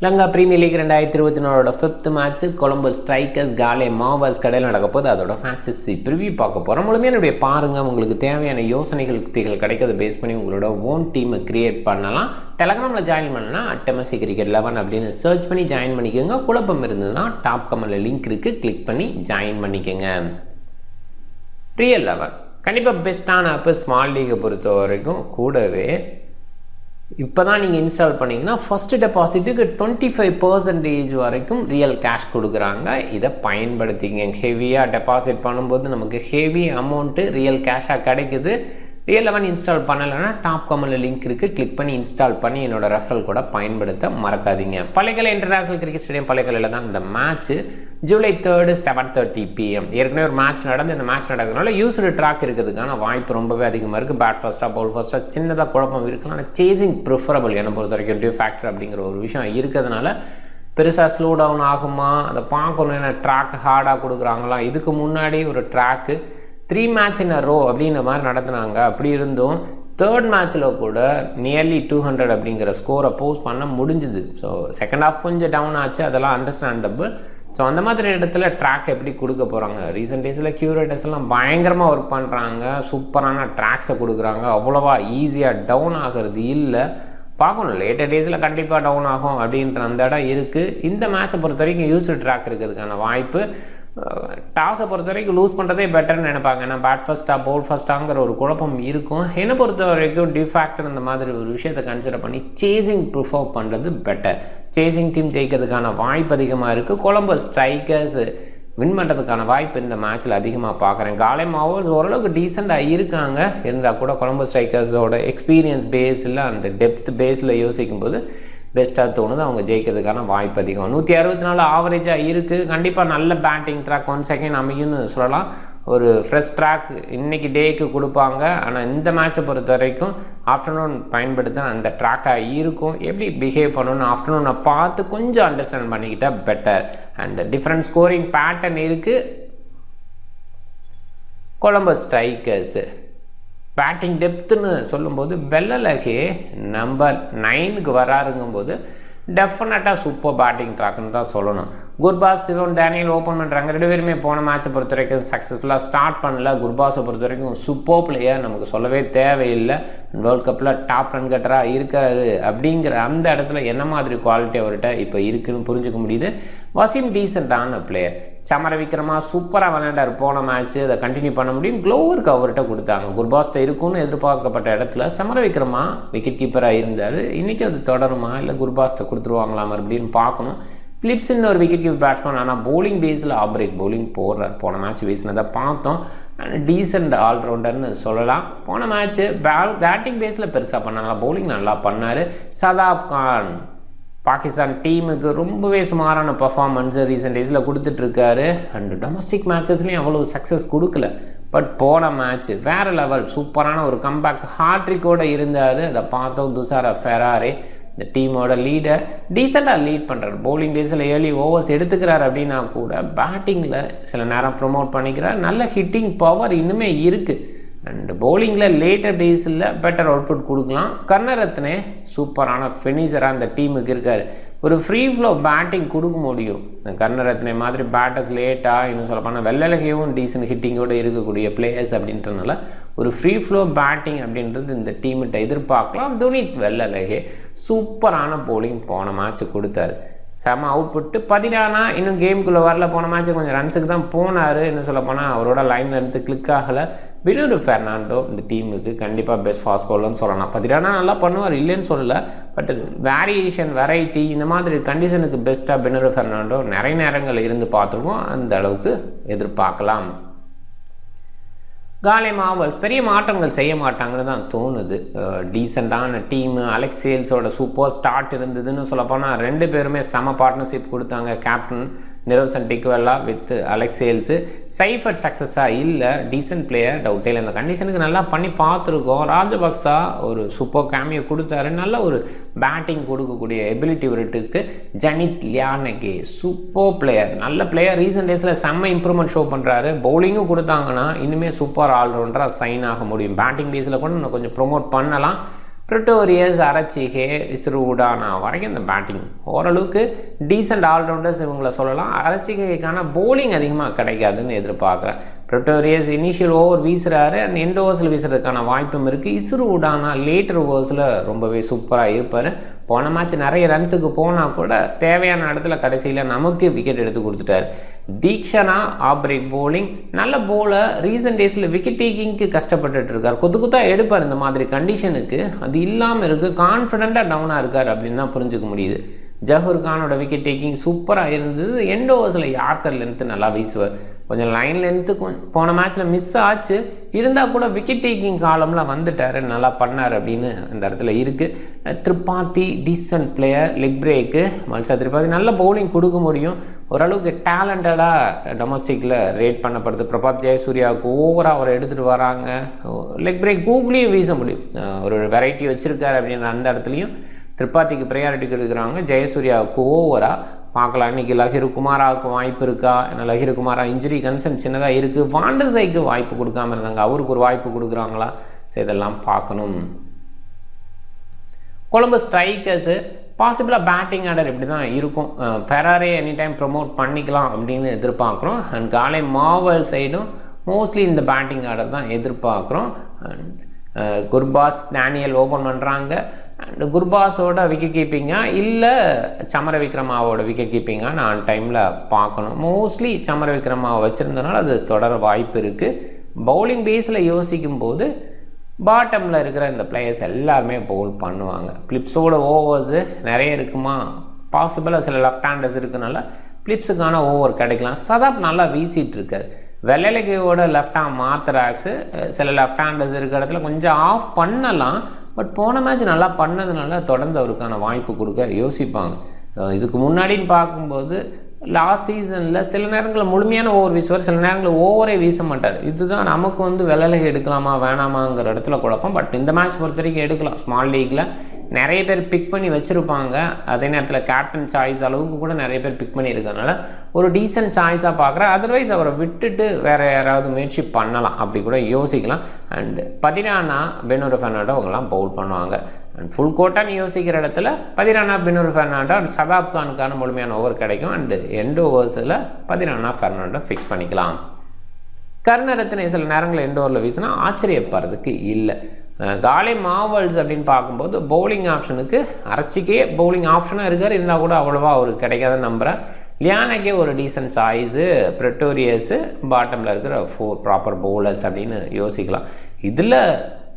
Lanka premier league 2024 fifth match Colombo strikers Galle marvels கடையில் நடக்க போது அதோட ஃபேண்டசி ப்ரிவியூ பார்க்க போகிறோம். முழுமையாக என்னுடைய பாருங்கள். உங்களுக்கு தேவையான யோசனைகள் யுக்திகள் கிடைக்கிறத பேஸ் பண்ணி உங்களோட ஓன் டீமை கிரியேட் பண்ணலாம். டெலகிராமில் ஜாயின் பண்ணலாம் MSC Cricket 11 அப்படின்னு சர்ச் பண்ணி ஜாயின் பண்ணிக்கோங்க. குழப்பம் இருந்ததுன்னா டாப் கமெண்டில் லிங்க் இருக்குது, கிளிக் பண்ணி ஜாயின் பண்ணிக்கோங்க. ரியல் 11 கண்டிப்பாக பெஸ்ட்டான ஆப்பு ஸ்மால் லீகை பொறுத்த வரைக்கும். கூடவே இப்போ தான் நீங்கள் இன்ஸ்டால் பண்ணிங்கன்னா ஃபஸ்ட்டு டெபாசிட்டுக்கு 25% வரைக்கும் ரியல் கேஷ் கொடுக்குறாங்க. இதை பயன்படுத்திங்க. ஹெவியாக டெபாசிட் பண்ணும்போது நமக்கு ஹெவி அமௌண்ட்டு ரியல் கேஷாக கிடைக்குது. ரியல் 11 இன்ஸ்டால் பண்ணலைன்னா டாப் கமெண்டில் லிங்க் இருக்குது, கிளிக் பண்ணி இன்ஸ்டால் பண்ணி என்னோடய ரெஃபரல் கூட பயன்படுத்த மறக்காதீங்க. பள்ளிக்கலை இன்டர்நேஷனல் கிரிக்கெட் ஸ்டேடியம் பள்ளிக்கலையில் தான் இந்த மேட்ச்சு. ஜூலை 3 7:30 PM. ஏற்கனவே ஒரு மேட்ச் நடந்து இந்த மேட்ச் நடக்கிறதுனால யூஸ்டு ட்ராக் இருக்கிறதுக்கான வாய்ப்பு ரொம்பவே அதிகமாக இருக்குது. பேட் ஃபர்ஸ்ட்டாக பவுல் ஃபர்ஸ்ட்டாக சின்னதாக குழப்பம் இருக்கலாம். ஆனால் சேசிங் ப்ரிஃபரபிள் என்னை பொறுத்த வரைக்கும் டியூ ஃபேக்டர் அப்படிங்கிற ஒரு விஷயம் இருக்கிறதுனால பெருசாக ஸ்லோ டவுன் ஆகுமா அதை பார்க்கணும். ஏன்னா ட்ராக் ஹார்டாக கொடுக்குறாங்களா. இதுக்கு முன்னாடி ஒரு track 3 match in a row அப்படின்ற மாதிரி நடத்துனாங்க. அப்படி இருந்தும் தேர்ட் மேட்ச்சில் கூட நியர்லி 200 அப்படிங்கிற ஸ்கோரை போஸ்ட் பண்ண முடிஞ்சுது. ஸோ செகண்ட் ஹாஃப் கொஞ்சம் டவுன் ஆச்சு, அதெல்லாம் அண்டர்ஸ்டாண்டபிள். ஸோ அந்த மாதிரி இடத்துல ட்ராக் எப்படி கொடுக்க போகிறாங்க. ரீசெண்ட் டேஸில் கியூரேட்டர்ஸ் எல்லாம் பயங்கரமாக ஒர்க் பண்ணுறாங்க. சூப்பரான ட்ராக்ஸை கொடுக்குறாங்க. அவ்வளோவா ஈஸியாக டவுன் ஆகிறது இல்லை. பார்க்கணும், லேட்டர் டேஸில் கண்டிப்பாக டவுன் ஆகும் அப்படின்ற அந்த இடம் இருக்குது. இந்த மேட்சை பொறுத்த வரைக்கும் யூஸ்டு ட்ராக் இருக்கிறதுக்கான வாய்ப்பு. டாஸை பொறுத்த வரைக்கும் லூஸ் பண்ணுறதே பெட்டர்னு நினைப்பாங்க. ஏன்னா பேட் ஃபர்ஸ்ட்டாக பவுல் ஃபர்ஸ்ட்டாங்கிற ஒரு குழப்பம் இருக்கும். என்னை பொறுத்த வரைக்கும் டிஃபேக்டர் இந்த மாதிரி ஒரு விஷயத்தை கன்சிடர் பண்ணி சேசிங் ப்ரிஃபர் பண்ணுறது பெட்டர். சேசிங் டீம் ஜெயிக்கிறதுக்கான வாய்ப்பு அதிகமாக இருக்குது. கொலம்பஸ் ஸ்ட்ரைக்கர்ஸ் வின் பண்ணுறதுக்கான வாய்ப்பு இந்த மேட்ச்சில் அதிகமாக பார்க்குறேன். காலே மாவர்ஸ் ஓரளவுக்கு டீசெண்டாக இருக்காங்க. இருந்தால் கூட கொலம்பஸ் ஸ்ட்ரைக்கர்ஸோட எக்ஸ்பீரியன்ஸ் பேஸில் அண்ட் டெப்த் பேஸில் யோசிக்கும்போது பெஸ்ட்டாக தோணுது. அவங்க ஜெயிக்கிறதுக்கான வாய்ப்பு அதிகம். 164 ஆவரேஜாக இருக்குது. கண்டிப்பாக நல்ல பேட்டிங் ட்ராக் 1 செகண்ட் அமையும்னு சொல்லலாம். ஒரு ஃப்ரெஷ் ட்ராக் இன்றைக்கி டேக்கு கொடுப்பாங்க. ஆனால் இந்த மேட்சை பொறுத்த வரைக்கும் ஆஃப்டர்நூன் பயன்படுத்த அந்த ட்ராக்காக இருக்கும். எப்படி பிஹேவ் பண்ணணும்னு ஆஃப்டர்நூனை பார்த்து கொஞ்சம் அண்டர்ஸ்டாண்ட் பண்ணிக்கிட்டால் better. And different scoring pattern இருக்குது. கொலம்பஸ் ஸ்ட்ரைக்கர்ஸு பேட்டிங் டெப்த்துன்னு சொல்லும்போது பெல்லலகே நம்பர் 9க்கு வராருங்கும்போது டெஃபினட்டாக சூப்பர் பேட்டிங் ட்ராக்னு தான் சொல்லணும். குர்பாஸ் சிவன் டேனியல் ஓப்பன் பண்ணுறாங்க. 2 பேருமே போன மேட்சை பொறுத்த வரைக்கும் சக்ஸஸ்ஃபுல்லாக ஸ்டார்ட் பண்ணல. குர்பாஸை பொறுத்த வரைக்கும் சூப்பர் பிளேயர், நமக்கு சொல்லவே தேவையில்லை. வேர்ல்ட் கப்பில் டாப் ரன் கட்டராக இருக்காரு அப்படிங்கிற அந்த இடத்துல என்ன மாதிரி குவாலிட்டி அவர்கிட்ட இப்போ இருக்குதுன்னு புரிஞ்சுக்க முடியுது. வசீம் டீசெண்டான பிளேயர். சமர விக்ரமா சூப்பராக விளையாண்டார் போன மேட்ச்சு. அதை கண்டினியூ பண்ண முடியும். க்ளோவருக்கு அவர்கிட்ட கொடுத்தாங்க. குர்பாஸ்ட்டை இருக்குன்னு எதிர்பார்க்கப்பட்ட இடத்துல சமர விக்ரமா விக்கெட் கீப்பராக இருந்தார். இன்றைக்கி அது தொடருமா இல்லை குர்பாஸ்ட்டை கொடுத்துருவாங்களா அப்படின்னு பார்க்கணும். பிலிப்ஸ்ன்னு ஒரு விக்கெட் கீப்பர் பேட்ஸ்மேன். ஆனால் பவுலிங் பேஸில் ஆப்ரேக் பவுலிங் போடுறார். போன மேட்ச் வீசினதை பார்த்தோம். டீசெண்ட் ஆல்ரவுண்டர்னு சொல்லலாம். போன மேட்ச்சு பேட்டிங் பேஸில் பெருசாக பண்ணலாம், பவுலிங் நல்லா பண்ணார். சதாப் கான் பாகிஸ்தான் டீமுக்கு ரொம்பவே சுமாரான பர்ஃபார்மன்ஸு ரீசெண்ட் டேஸில் கொடுத்துட்ருக்காரு. அண்ட் டொமஸ்டிக் மேட்சஸ்லேயும் அவ்வளோ சக்ஸஸ் கொடுக்கல. பட் போன மேட்ச்சு வேறு லெவல் சூப்பரான ஒரு கம்பேக் ஹாட்ரிக்கோடு இருந்தார். அதை பார்த்தோம். துஷார ஃபெராரே இந்த டீமோட லீடர் டீசெண்டாக லீட் பண்ணுறாரு. பவுலிங் பேஸில் ஏர்லி ஓவர்ஸ் எடுத்துக்கிறார் அப்படின்னா கூட பேட்டிங்கில் சில நேரம் ப்ரொமோட் பண்ணிக்கிறார். நல்ல ஹிட்டிங் பவர் இன்னுமே இருக்குது. அண்ட் பவுலிங்கில் லேட்டர் டேஸில் பெட்டர் அவுட்புட் கொடுக்கலாம். கர்ணரத்னே சூப்பரான ஃபினிஷராக அந்த டீமுக்கு இருக்கார். ஒரு ஃப்ரீ ஃப்ளோ பேட்டிங் கொடுக்க முடியும். கர்ணரத்னே மாதிரி பேட்டர்ஸ் லேட்டாக இன்னும் சொல்லப்போனால் வெள்ளலகையும் டீசென்ட் ஹிட்டிங்கோடு இருக்கக்கூடிய பிளேயர்ஸ் அப்படின்றதுனால ஒரு ஃப்ரீ ஃப்ளோ பேட்டிங் அப்படின்றது இந்த டீம்கிட்ட எதிர்பார்க்கலாம். துனித் வெள்ளலகே சூப்பரான பவுலிங் போன மேட்ச்சு கொடுத்தாரு. செம அவுட்புட்டு. பதினானா இன்னும் கேமுக்குள்ளே வரல. போன மேட்ச்சு கொஞ்சம் ரன்ஸுக்கு தான் போனார். இன்னும் சொல்லப்போனால் அவரோட லைனில் இருந்து கிளிக் ஆகலை. பினூரு ஃபெர்னாண்டோ இந்த டீமுக்கு கண்டிப்பாக பெஸ்ட் ஃபாஸ்ட் பவுலர்னு சொல்லலாம். 14 நல்லா பண்ணுவார், இல்லைன்னு சொல்லலை. பட் வேரியேஷன் வெரைட்டி இந்த மாதிரி கண்டிஷனுக்கு பெஸ்ட்டாக பினூரு ஃபெர்னாண்டோ நிறைய நேரங்கள் இருந்து பார்த்துருக்கோம். அந்த அளவுக்கு எதிர்பார்க்கலாம். காலே மாவர்ஸ் பெரிய மாற்றங்கள் செய்ய மாட்டாங்கன்னு தான் தோணுது. டீசெண்டான டீமு. அலெக்ஸ் சேல்ஸோட சூப்பர் ஸ்டார்ட் இருந்ததுன்னு சொல்லப்போனால் 2 பேருமே செம பார்ட்னர்ஷிப் கொடுத்தாங்க. Captain Niroshan Dickwella with Alex Hales. Seifert சக்ஸஸாக இல்லை. டீசென்ட் பிளேயர், டவுட்டே இல்லை. இந்த கண்டிஷனுக்கு நல்லா பண்ணி பார்த்துருக்கோம். ராஜபக்சா ஒரு சூப்பர் கேமியோ கொடுத்தாரு. நல்ல ஒரு பேட்டிங் கொடுக்கக்கூடிய எபிலிட்டி இவருக்கு. ஜனித் லியானகே சூப்பர் பிளேயர், நல்ல பிளேயர். ரீசெண்ட் டேஸில் செம்ம இம்ப்ரூவ்மெண்ட் ஷோ பண்ணுறாரு. பவுலிங்கும் கொடுத்தாங்கன்னா இன்னுமே சூப்பர் ஆல்ரவுண்டராக சைன் ஆக முடியும். பேட்டிங் டேஸில் கூட இன்னும் கொஞ்சம் ப்ரொமோட் பண்ணலாம். பிரிட்டோரியஸ், அரச்சிகே, இஸ்ரூடானா வரைக்கும் இந்த பேட்டிங் ஓரளவுக்கு டீசெண்ட் ஆல்ரவுண்டர்ஸ் இவங்கள சொல்லலாம். அரச்சிகைக்கான போலிங் அதிகமாக கிடைக்காதுன்னு எதிர்பார்க்குறேன். பிரிட்டோரியஸ் இனிஷியல் ஓவர் வீசுகிறாரு அண்ட் எண்ட் ஓவர்ஸில் வீசுறதுக்கான வாய்ப்பும் இருக்குது. இஸ்ரூடானா லேட்டர் ஓவர்ஸில் ரொம்பவே சூப்பராக இருப்பார். போன மேட்ச் நிறைய ரன்ஸுக்கு போனால் கூட தேவையான இடத்துல கடைசியில் நமக்கு விக்கெட் எடுத்து கொடுத்துட்டார். தீக்ஷனா ஆஃப் பிரேக் போலிங் நல்ல போலர். ரீசன்ட் டேஸில் விக்கெட் டேக்கிங்க்கு கஷ்டப்பட்டுட்டு இருக்கார். கொத்தாக எடுப்பார் இந்த மாதிரி கண்டிஷனுக்கு. அது இல்லாமல் இருக்குது. கான்ஃபிடெண்ட்டாக டவுனாக இருக்கார் அப்படின்னு தான் புரிஞ்சுக்க முடியுது. ஜஹூர் கானோட விக்கெட் டேக்கிங் சூப்பராக இருந்தது. எண்ட் ஓவர்ஸில் யார்க்கர் லென்த்து நல்லா வீசுவார். கொஞ்சம் லைன் லென்த்து போன மேட்ச்சில் மிஸ் ஆச்சு. இருந்தால் கூட விக்கெட் டேக்கிங் காலம்லாம் வந்துட்டார், நல்லா பண்ணார் அப்படின்னு அந்த இடத்துல இருக்குது. Tripathi decent player, leg break. Malsha Tripathi நல்ல பவுலிங் கொடுக்க முடியும். ஓரளவுக்கு டேலண்டடாக டொமஸ்டிக்கில் ரேட் பண்ணப்படுது. பிரபாத் ஜெயசூர்யாவுக்கு ஓவராக அவரை எடுத்துகிட்டு வராங்க. லெக் பிரேக் கூகுளையும் வீச முடியும். ஒரு வெரைட்டி வச்சுருக்காரு அப்படின்ற அந்த இடத்துலையும் திரிபாதிக்கு ப்ரையாரிட்டி கொடுக்குறாங்க. ஜெயசூர்யாவுக்கு ஓவராக பார்க்கலாம். இன்றைக்கி லஹிரு குமாராவுக்கு வாய்ப்பு இருக்கா? ஏன்னா லஹிரு குமாரா இன்ஜுரி கன்சர்ன் சின்னதாக இருக்குது. வாண்டசைக்கு வாய்ப்பு கொடுக்காமல் இருந்தாங்க, அவருக்கு ஒரு வாய்ப்பு கொடுக்குறாங்களா? ஸோ இதெல்லாம் பார்க்கணும். கொலம்பஸ் ஸ்ட்ரைக்கர்ஸு பாசிபிளாக பேட்டிங் ஆர்டர் இப்படி தான் இருக்கும். ஃபெராரே எனி டைம் ப்ரொமோட் பண்ணிக்கலாம் அப்படின்னு எதிர்பார்க்குறோம். அண்ட் காலே மாவல் சைடும் மோஸ்ட்லி இந்த பேட்டிங் ஆர்டர் தான் எதிர்பார்க்குறோம். அண்ட் குர்பாஸ், டேனியல் ஓப்பன் பண்ணுறாங்க. அண்ட் குர்பாஸோட விக்கெட் கீப்பிங்காக இல்லை சமர விக்ரமாவோட விக்கெட் கீப்பிங்காக நான் டைமில் பார்க்கணும். மோஸ்ட்லி சமர விக்ரமாவை வச்சுருந்தனால அது தொடர வாய்ப்பு இருக்குது. பவுலிங் பேஸில் யோசிக்கும் போது பாட்டமில் இருக்கிற இந்த பிளேயர்ஸ் எல்லாருமே பவுல் பண்ணுவாங்க. பிளிப்ஸோட ஓவர்ஸு நிறைய இருக்குமா? பாசிபிளாக சில லெஃப்ட் ஹேண்டர்ஸ் இருக்குனால பிளிப்ஸுக்கான ஓவர் கிடைக்கலாம். சதாப் நல்லா வீசிகிட்டு இருக்கார். வெள்ளலகையோட லெஃப்ட் ஆம் மார்த்தராக்ஸு சில லெஃப்ட் ஹேண்டர்ஸ் இருக்கிற இடத்துல கொஞ்சம் ஆஃப் பண்ணலாம். பட் போன மேட்ச் நல்லா பண்ணதுனால தொடர்ந்து அவருக்கான வாய்ப்பு கொடுக்க யோசிப்பாங்க. இதுக்கு முன்னாடின்னு பார்க்கும்போது லாஸ்ட் சீசனில் சில நேரங்களில் முழுமையான ஓவர் வீசுவார், சில நேரங்களில் ஓவரே வீச மாட்டார். இதுதான் நமக்கு வெள்ளலகை எடுக்கலாமா வேணாமாங்கிற இடத்துல குழப்பம். பட் இந்த மேட்ச் பொறுத்த வரைக்கும் எடுக்கலாம். ஸ்மால் லீக்கில் நிறைய பேர் பிக் பண்ணி வச்சுருப்பாங்க. அதே நேரத்தில் கேப்டன் சாய்ஸ் அளவுக்கு கூட நிறைய பேர் பிக் பண்ணி இருக்கிறதுனால ஒரு டீசென்ட் சாய்ஸாக பார்க்குறேன். அதர்வைஸ் அவரை விட்டுட்டு வேறு யாராவது முயற்சி பண்ணலாம், அப்படி கூட யோசிக்கலாம். அண்டு பதிரானா, பெனூர் ஃபெர்னாண்டோ அவங்கெல்லாம் பவுல் பண்ணுவாங்க. அண்ட் ஃபுல் கோட்டான்னு யோசிக்கிற இடத்துல பதிரானா, பெனூர் ஃபெர்னாண்டோ அண்ட் சதாப் கானுக்கான முழுமையான ஓவர் கிடைக்கும். அண்டு எண்ட் ஓவர்ஸில் பதிரானா, ஃபெர்னாண்டோ ஃபிக்ஸ் பண்ணிக்கலாம். கர்ணரத்னே சில நேரங்களில் எண்ட் ஓவரில் வீசினா ஆச்சரியப்படுறதுக்கு இல்லை. காலே மாவல்ஸ் அப்படின்னு பார்க்கும்போது பவுலிங் ஆப்ஷனுக்கு அரச்சிக்கே பவுலிங் ஆப்ஷனாக இருக்கார். இருந்தால் கூட அவ்வளோவா அவருக்கு கிடைக்காதுன்னு நம்புகிறேன். லியானக்கே ஒரு டீசன்ட் சாய்ஸு. பிரிட்டோரியஸு பாட்டமில் இருக்கிற 4 ப்ராப்பர் பவுலர்ஸ் அப்படின்னு யோசிக்கலாம். இதில்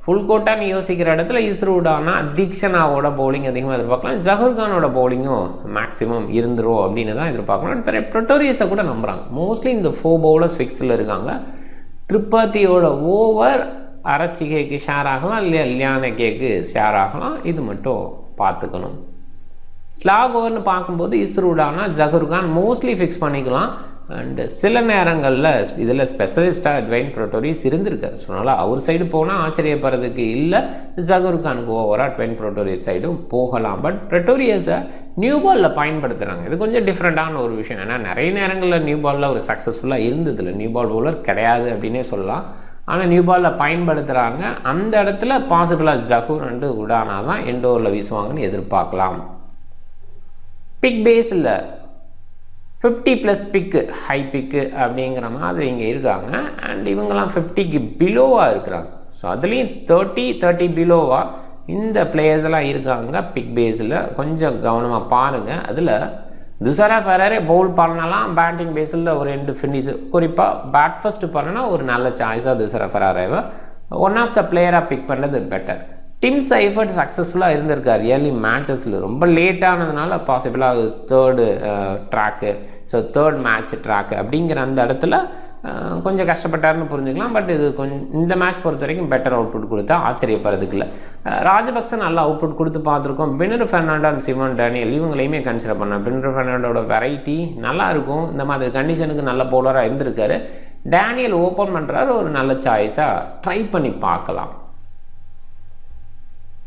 ஃபுல் கோட்டான்னு யோசிக்கிற இடத்துல இஸ்ரூடானா, தீக்ஷனாவோட பவுலிங் அதிகமாக எதிர்பார்க்கலாம். ஜஹூர் கானோட பவுலிங்கும் மேக்ஸிமம் இருந்துரும் அப்படின்னு தான் எதிர்பார்க்கலாம். வேறு பிரிட்டோரியஸை கூட நம்புகிறாங்க. மோஸ்ட்லி இந்த 4 பவுலர்ஸ் ஃபிக்ஸில் இருக்காங்க. திரிபாதியோட ஓவர் அரச்சிகைக்கு ஷேர் ஆகலாம், இல்லையா லியானக்கேக்கு ஷேர் ஆகலாம். இது மட்டும் பார்த்துக்கணும். ஸ்லாக் ஓவர்னு பார்க்கும்போது இஸ்ரூடானா, ஜஹூர் கான் மோஸ்ட்லி ஃபிக்ஸ் பண்ணிக்கலாம். அண்டு சில நேரங்களில் இதில் ஸ்பெஷலிஸ்ட்டாக ட்வைன் பிரிட்டோரியஸ் இருந்திருக்காரு. ஸோ அதனால் அவர் சைடு போனால் ஆச்சரியப்படுறதுக்கு இல்லை. ஜஹூர் கானுக்கு ஓவராக ட்வைன் பிரிட்டோரியஸ் சைடும் போகலாம். பட் பிரிட்டோரியஸை நியூ பாலில் பயன்படுத்துகிறாங்க. இது கொஞ்சம் டிஃப்ரெண்ட்டான ஒரு விஷயம். ஏன்னா நிறைய நேரங்களில் நியூ பாலில் ஒரு சக்ஸஸ்ஃபுல்லாக இருந்ததில்லை. நியூ பால் பவுலர் கிடையாது அப்படின்னே சொல்லலாம். ஆனால் நியூ பாலில் பயன்படுத்துகிறாங்க. அந்த இடத்துல பாசிபிளாக ஜஹூர் அண்டு உடானா தான் எண்ட் ஓவரில் வீசுவாங்கன்னு எதிர்பார்க்கலாம். பிக் பேஸில் 50+ பிக்கு, ஹை பிக்கு அப்படிங்கிற மாதிரி இங்கே இருக்காங்க. அண்ட் இவங்கெல்லாம் 50க்கு பிலோவாக இருக்கிறாங்க. ஸோ அதுலேயும் 30 பிலோவாக இந்த பிளேயர்ஸ் எல்லாம் இருக்காங்க. பிக் பேஸில் கொஞ்சம் கவனமாக பாருங்கள். அதில் துசாரா ஃபெராரே பவுல் பண்ணலாம். பேட்டிங் பேஸில் ஒரு 2 ஃபினிஷ், குறிப்பாக பேட் ஃபஸ்ட்டு பண்ணனா ஒரு நல்ல சாய்ஸாக துசாரா ஃபெராரேவை ஒன் ஆஃப் த பிளேயராக பிக் பண்ணுறது பெட்டர். டிம் சைஃபர்ட் சக்ஸஸ்ஃபுல்லாக இருந்திருக்கார் இயர்லி மேட்சஸில். ரொம்ப லேட்டானதுனால பாசிபிளாக அது third track, so third match track அப்படிங்கிற அந்த இடத்துல கொஞ்சம் கஷ்டப்பட்டார்னு புரிஞ்சுக்கலாம். பட் இது கொஞ்சம் இந்த மேட்ச் பொறுத்த வரைக்கும் பெட்டர் அவுட்புட் கொடுத்தா ஆச்சரியப்படுறதுக்கு இல்லை. ராஜபக்ச நல்ல அவுட்புட் கொடுத்து பார்த்துருக்கோம். பெனூர் ஃபெர்னாண்டோ அண்ட் சிமன் டேனியல் இவங்களையுமே கன்சிடர் பண்ணேன். பெனூர் ஃபெர்னாண்டோட வெரைட்டி நல்லாயிருக்கும். இந்த மாதிரி கண்டிஷனுக்கு நல்ல பவுலராக இருந்திருக்காரு. டேனியல் ஓப்பன் பண்ணுறாரு, ஒரு நல்ல சாய்ஸாக ட்ரை பண்ணி பார்க்கலாம்.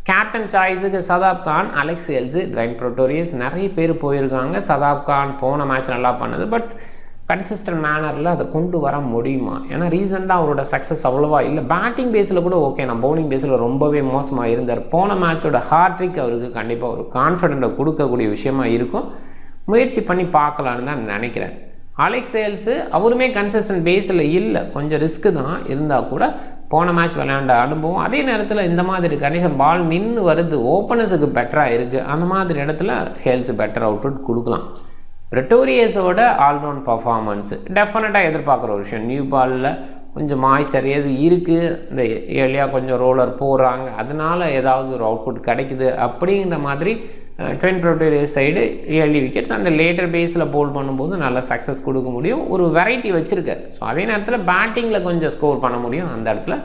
கேப்டன் சாய்ஸுக்கு Shadab Khan, Alex Hales, Dwaine Pretorius நிறைய பேர் போயிருக்காங்க. சதாப் கான் போன மேட்ச் நல்லா பண்ணது. பட் கன்சிஸ்டன்ட் மேனரில் அதை கொண்டு வர முடியுமா? ஏன்னா ரீசெண்டாக அவரோட சக்ஸஸ் அவ்வளோவா இல்லை. பேட்டிங் பேஸில் கூட ஓகே, நான் பவுலிங் பேஸில் ரொம்பவே மோசமாக இருந்தார். போன மேட்சோட ஹார்ட்ரிக் அவருக்கு கண்டிப்பாக ஒரு கான்ஃபிடென்ட்டை கொடுக்கக்கூடிய விஷயமா இருக்கும். முயற்சி பண்ணி பார்க்கலான்னு தான் நினைக்கிறேன். அலெக்ஸ் சேல்ஸு அவருமே கன்சிஸ்டன்ட் பேஸில் இல்லை, கொஞ்சம் ரிஸ்க்கு தான் இருந்தால் கூட போன மேட்ச் விளையாண்ட அனுபவம். அதே நேரத்தில் இந்த மாதிரி கண்டிஷன் பால் நின்று வருது, ஓப்பனர்ஸுக்கு பெட்டராக இருக்குது, அந்த மாதிரி இடத்துல ஹேல்ஸு பெட்டர் அவுட்புட் கொடுக்கலாம். பிரெட்டோரியஸோட ஆல்ரவுண்ட் பர்ஃபார்மன்ஸு டெஃபினட்டாக எதிர்பார்க்குற ஒரு விஷயம். நியூ பாலில் கொஞ்சம் மாய்ச்சர் எது இருக்குது, இந்த ஏர்லியாக கொஞ்சம் ரோலர் போடுறாங்க, அதனால் ஏதாவது ஒரு அவுட்புட் கிடைக்குது அப்படிங்கிற மாதிரி ட்வென் பிரெட்டோரியஸ் சைடு ஏர்லி விக்கெட்ஸ் அந்த லேட்டர் பேஸில் போல் பண்ணும்போது நல்ல சக்ஸஸ் கொடுக்க முடியும். ஒரு வெரைட்டி வச்சுருக்கார். ஸோ அதே நேரத்தில் பேட்டிங்கில் கொஞ்சம் ஸ்கோர் பண்ண முடியும். அந்த இடத்துல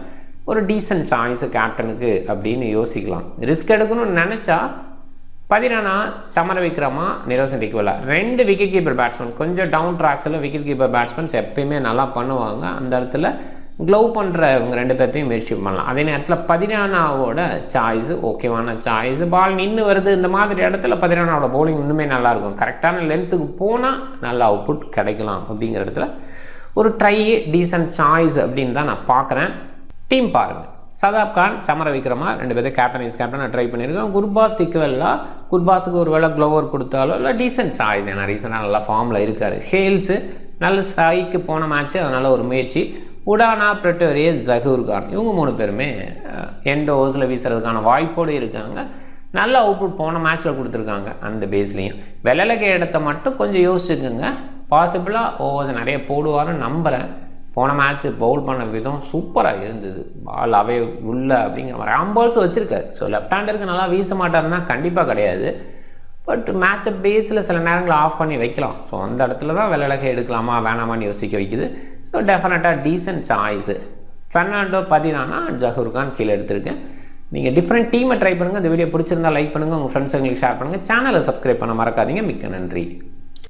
ஒரு டீசன்ட் சாய்ஸு கேப்டனுக்கு அப்படின்னு யோசிக்கலாம். ரிஸ்க் எடுக்கணும்னு நினச்சா 10 Samarawickrama, Niroshan Dickwella 2 wicket keeper batsman. கொஞ்சம் டவுன் ட்ராக்ஸில் விக்கெட் கீப்பர் பேட்ஸ்மேன்ஸ் எப்பயுமே நல்லா பண்ணுவாங்க. அந்த இடத்துல க்ளோவ் பண்ணுற இவங்க 2 பேர்த்தையும் முயற்சி பண்ணலாம். அதே நேரத்தில் 13 சாய்ஸு ஓகேவான சாய்ஸு. பால் நின்று வருது, இந்த மாதிரி இடத்துல 13 பவுலிங் இன்னுமே நல்லாயிருக்கும். கரெக்டான லென்த்துக்கு போனால் நல்ல அவுட்புட் கிடைக்கலாம். அப்படிங்கிற இடத்துல ஒரு ட்ரை டீசன்ட் சாய்ஸ் அப்படின்னு தான் நான் பார்க்குறேன். டீம் பாருங்கள். சதாப் கான், சமர விக்ரமா 2 பேரும் கேப்டன் ட்ரை பண்ணியிருக்கோம். குர்பாஸ் டிக்வெல்லா, குர்பாஸுக்கு ஒரு வேளை க்ளோவர் கொடுத்தாலும் இல்லை டீசன்ட் சாய்ஸ், ஏன்னா ரீசனாக நல்லா ஃபார்மில் இருக்கார். ஹேல்ஸு நல்ல ஸ்ட்ரைக்கு போன மேட்ச்சு, அதனால் ஒரு முயற்சி. உடானா, பிரெட்டோரியஸ், ஜஹூர் கான் இவங்க 3 பேருமே எண்ட் ஓவர்ஸில் வீசுறதுக்கான வாய்ப்போடு இருக்காங்க. நல்ல அவுட்புட் போன மேட்ச்சில் கொடுத்துருக்காங்க. அந்த பேஸ்லேயும் வெள்ளலக இடத்த மட்டும் கொஞ்சம் யோசிச்சுக்கோங்க. பாசிபிளாக ஓவர்ஸ் நிறைய போடுவாருன்னு நம்புகிறேன். போன மேட்ச்சு பவுல் பண்ண விதம் சூப்பராக இருந்தது. பால் அவே உள்ள அப்படிங்கிற மாதிரி ஆம்பால்ஸும் வச்சுருக்காரு. ஸோ லெஃப்ட் ஹேண்டருக்கு நல்லா வீச மாட்டாருன்னா கண்டிப்பாக கிடையாது. பட் மேட்சை பேஸில் சில நேரங்களில் ஆஃப் பண்ணி வைக்கலாம். ஸோ அந்த இடத்துல தான் வெள்ளலக எடுக்கலாமா வேணாமான்னு யோசிக்க வைக்குது. ஸோ டெஃபினட்டாக டீசன்ட் சாய்ஸு. ஃபெர்னாண்டோ 13 ஜஹூர் கான் கீழே எடுத்திருக்கேன். நீங்கள் டிஃப்ரெண்ட் டீமை ட்ரை பண்ணுங்கள். இந்த வீடியோ பிடிச்சிருந்தால் லைக் பண்ணுங்கள், உங்கள் ஃப்ரெண்ட்ஸுங்களுக்கு ஷேர் பண்ணுங்கள். சேனலை சப்ஸ்கிரைப் பண்ண மறக்காதீங்க. மிக்க நன்றி.